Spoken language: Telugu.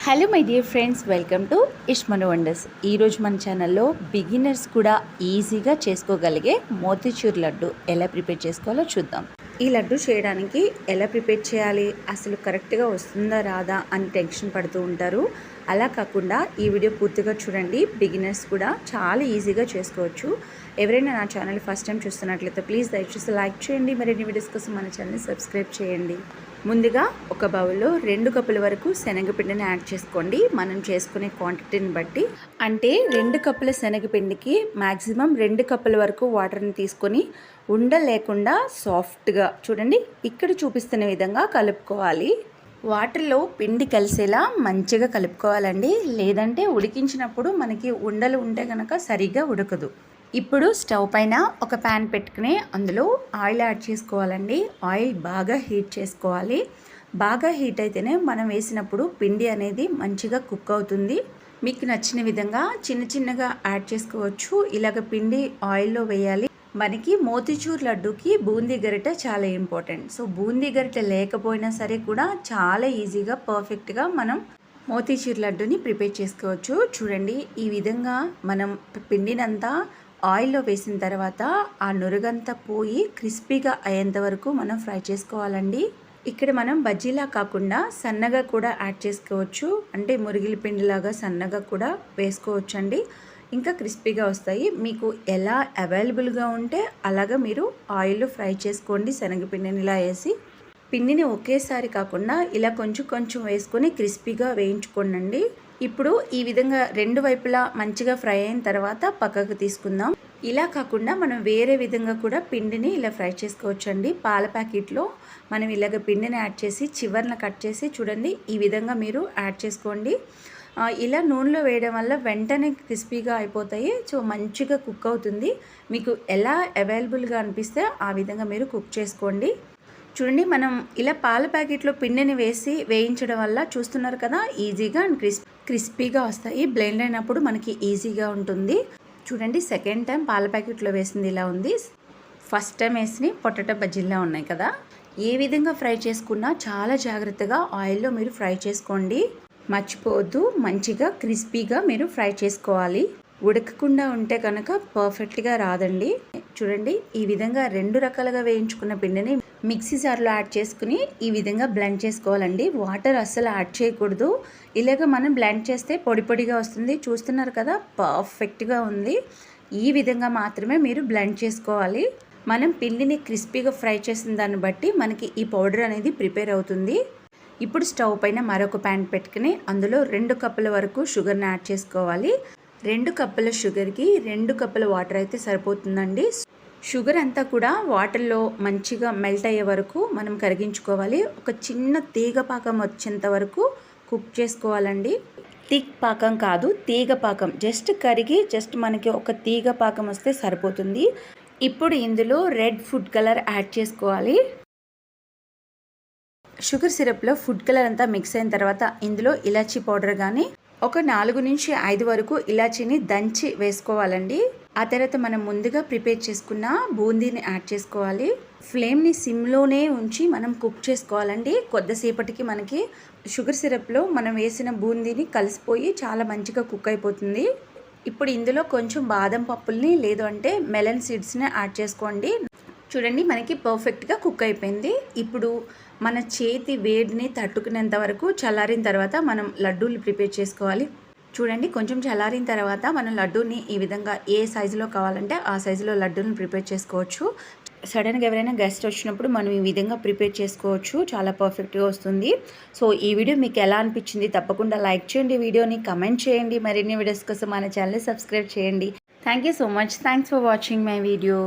Hello my dear friends, welcome to ఇష్మను వండర్స్. ఈరోజు మన ఛానల్లో బిగినర్స్ కూడా ఈజీగా చేసుకోగలిగే మోతీచూర్ లడ్డు ఎలా ప్రిపేర్ చేసుకోవాలో చూద్దాం. ఈ లడ్డు చేయడానికి ఎలా ప్రిపేర్ చేయాలి, అసలు కరెక్ట్గా వస్తుందా రాదా అని టెన్షన్ పడుతూ ఉంటారు. అలా కాకుండా ఈ వీడియో పూర్తిగా చూడండి. బిగినర్స్ కూడా చాలా ఈజీగా చేసుకోవచ్చు. ఎవరైనా నా ఛానల్ ఫస్ట్ టైం చూస్తున్నట్లయితే ప్లీజ్ దయచేసి లైక్ చేయండి. మరిన్ని వీడియోస్ కోసం మన ఛానల్ని సబ్స్క్రైబ్ చేయండి. ముందుగా ఒక బౌల్లో 2 కప్పుల వరకు శనగపిండిని యాడ్ చేసుకోండి. మనం చేసుకునే క్వాంటిటీని బట్టి, అంటే 2 కప్పుల శనగపిండికి మ్యాక్సిమం 2 కప్పుల వరకు వాటర్ని తీసుకొని ఉండలేకుండా సాఫ్ట్గా చూడండి ఇక్కడ చూపిస్తున్న విధంగా కలుపుకోవాలి. వాటర్లో పిండి కలిసేలా మంచిగా కలుపుకోవాలండి. లేదంటే ఉడికించినప్పుడు మనకి ఉండలు ఉంటే కనుక సరిగ్గా ఉడకదు. ఇప్పుడు స్టవ్ పైన ఒక ప్యాన్ పెట్టుకుని అందులో ఆయిల్ యాడ్ చేసుకోవాలండి. ఆయిల్ బాగా హీట్ చేసుకోవాలి. బాగా హీట్ అయితేనే మనం వేసినప్పుడు పిండి అనేది మంచిగా కుక్ అవుతుంది. మీకు నచ్చిన విధంగా చిన్న చిన్నగా యాడ్ చేసుకోవచ్చు. ఇలాగ పిండి ఆయిల్లో వేయాలి. మనకి మోతీచూర్ లడ్డూకి బూందీ గరిట చాలా ఇంపార్టెంట్. సో బూందీ గరిట లేకపోయినా సరే కూడా చాలా ఈజీగా పర్ఫెక్ట్గా మనం మోతీచూర్ లడ్డూని ప్రిపేర్ చేసుకోవచ్చు. చూడండి, ఈ విధంగా మనం పిండినంతా ఆయిల్లో వేసిన తర్వాత ఆ నురుగంతా పోయి క్రిస్పీగా అయ్యేంత వరకు మనం ఫ్రై చేసుకోవాలండి. ఇక్కడ మనం బజ్జీలా కాకుండా సన్నగా కూడా యాడ్ చేసుకోవచ్చు. అంటే మురిగిల పిండిలాగా సన్నగా కూడా వేసుకోవచ్చు అండి. ఇంకా క్రిస్పీగా వస్తాయి. మీకు ఎలా అవైలబుల్గా ఉంటే అలాగా మీరు ఆయిల్లో ఫ్రై చేసుకోండి. శనగపిండిని ఇలా వేసి పిండిని ఒకేసారి కాకుండా ఇలా కొంచెం కొంచెం వేసుకొని క్రిస్పీగా వేయించుకోండి. ఇప్పుడు ఈ విధంగా 2 వైపులా మంచిగా ఫ్రై అయిన తర్వాత పక్కకు తీసుకుందాం. ఇలా కాకుండా మనం వేరే విధంగా కూడా పిండిని ఇలా ఫ్రై చేసుకోవచ్చండి. పాల ప్యాకెట్లో మనం ఇలాగ పిండిని యాడ్ చేసి చివర్న కట్ చేసి చూడండి ఈ విధంగా మీరు యాడ్ చేసుకోండి. ఇలా నూనెలో వేయడం వల్ల వెంటనే క్రిస్పీగా అయిపోతాయి. సో మంచిగా కుక్ అవుతుంది. మీకు ఎలా అవైలబుల్గా అనిపిస్తే ఆ విధంగా మీరు కుక్ చేసుకోండి. చూడండి, మనం ఇలా పాల ప్యాకెట్లో పిండిని వేసి వేయించడం వల్ల చూస్తున్నారు కదా ఈజీగా అండ్ క్రిస్పీగా వస్తాయి. బ్లెండ్ అయినప్పుడు మనకి ఈజీగా ఉంటుంది. చూడండి, సెకండ్ టైం పాల ప్యాకెట్లో వేసింది ఇలా ఉంది. ఫస్ట్ టైం వేసి పొటాటో బజ్జీలా ఉన్నాయి కదా. ఏ విధంగా ఫ్రై చేసుకున్నా చాలా జాగ్రత్తగా ఆయిల్లో మీరు ఫ్రై చేసుకోండి. మర్చిపోవద్దు, మంచిగా క్రిస్పీగా మీరు ఫ్రై చేసుకోవాలి. ఉడకకుండా ఉంటే కనుక పర్ఫెక్ట్గా రాదండి. చూడండి, ఈ విధంగా 2 రకాలుగా వేయించుకున్న పిండిని మిక్సీ జార్లో యాడ్ చేసుకుని ఈ విధంగా బ్లెండ్ చేసుకోవాలండి. వాటర్ అస్సలు యాడ్ చేయకూడదు. ఇలాగ మనం బ్లెండ్ చేస్తే పొడి పొడిగా వస్తుంది. చూస్తున్నారు కదా, పర్ఫెక్ట్గా ఉంది. ఈ విధంగా మాత్రమే మీరు బ్లెండ్ చేసుకోవాలి. మనం పిండిని క్రిస్పీగా ఫ్రై చేసిన దాన్ని బట్టి మనకి ఈ పౌడర్ అనేది ప్రిపేర్ అవుతుంది. ఇప్పుడు స్టవ్ పైన మరొక ప్యాన్ పెట్టుకుని అందులో 2 కప్పుల వరకు షుగర్ని యాడ్ చేసుకోవాలి. 2 కప్పుల షుగర్కి 2 కప్పుల వాటర్ అయితే సరిపోతుందండి. షుగర్ అంతా కూడా వాటర్లో మంచిగా మెల్ట్ అయ్యే వరకు మనం కరిగించుకోవాలి. ఒక చిన్న తీగ పాకం వచ్చేంత వరకు కుక్ చేసుకోవాలండి. థిక్ పాకం కాదు, తీగ పాకం. జస్ట్ కరిగి మనకి ఒక తీగ పాకం వస్తే సరిపోతుంది. ఇప్పుడు ఇందులో రెడ్ ఫుడ్ కలర్ యాడ్ చేసుకోవాలి. షుగర్ సిరప్లో ఫుడ్ కలర్ అంతా మిక్స్ అయిన తర్వాత ఇందులో ఇలాచీ పౌడర్ కానీ ఒక 4 నుంచి 5 వరకు ఇలాచీని దంచి వేసుకోవాలండి. ఆ తర్వాత మనం ముందుగా ప్రిపేర్ చేసుకున్న బూందీని యాడ్ చేసుకోవాలి. ఫ్లేమ్ని సిమ్లోనే ఉంచి మనం కుక్ చేసుకోవాలండి. కొద్దిసేపటికి మనకి షుగర్ సిరప్లో మనం వేసిన బూందీని కలిసిపోయి చాలా మంచిగా కుక్ అయిపోతుంది. ఇప్పుడు ఇందులో కొంచెం బాదం పప్పుల్ని లేదు అంటే మెలన్ సీడ్స్ని యాడ్ చేసుకోండి. చూడండి, మనకి పర్ఫెక్ట్గా కుక్ అయిపోయింది. ఇప్పుడు మన చేతి వేడిని తట్టుకునేంత వరకు చల్లారిన తర్వాత మనం లడ్డూలు ప్రిపేర్ చేసుకోవాలి. చూడండి, కొంచెం చల్లారిన తర్వాత మనం లడ్డూని ఈ విధంగా ఏ సైజులో కావాలంటే ఆ సైజులో లడ్డూని ప్రిపేర్ చేసుకోవచ్చు. సడన్గా ఎవరైనా గెస్ట్ వచ్చినప్పుడు మనం ఈ విధంగా ప్రిపేర్ చేసుకోవచ్చు. చాలా పర్ఫెక్ట్గా వస్తుంది. సో ఈ వీడియో మీకు ఎలా అనిపించింది తప్పకుండా లైక్ చేయండి, వీడియోని కమెంట్ చేయండి. మరిన్ని వీడియోస్ కోసం మన ఛానల్ని సబ్స్క్రైబ్ చేయండి. Thank you so much. Thanks for watching my video.